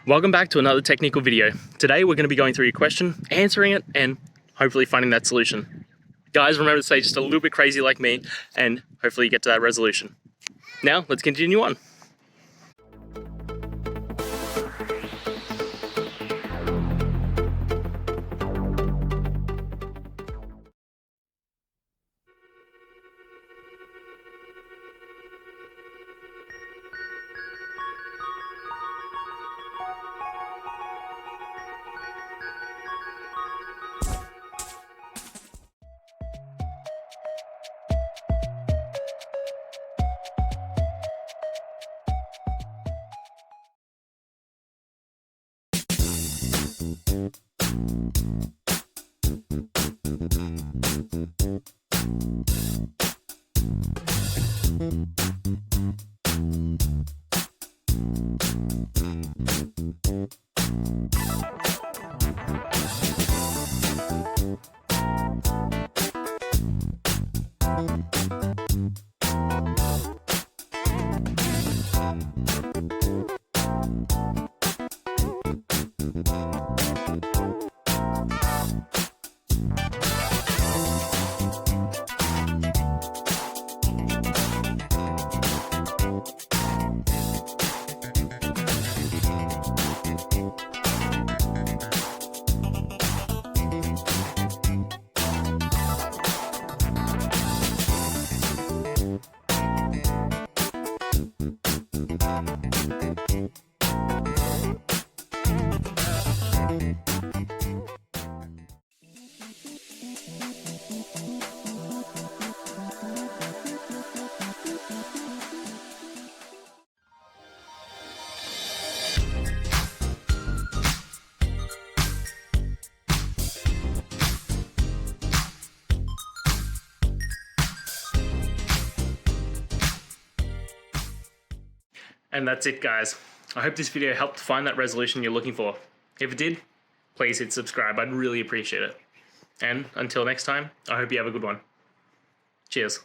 Welcome back to another technical video. Today we're going to be going through your question, answering it, and hopefully finding that solution. Guys, remember to stay just a little bit crazy like me, and hopefully you get to that resolution. Now, let's continue on. And that's it, guys. I hope this video helped find that resolution you're looking for. If it did, please hit subscribe. I'd really appreciate it. And until next time, I hope you have a good one. Cheers.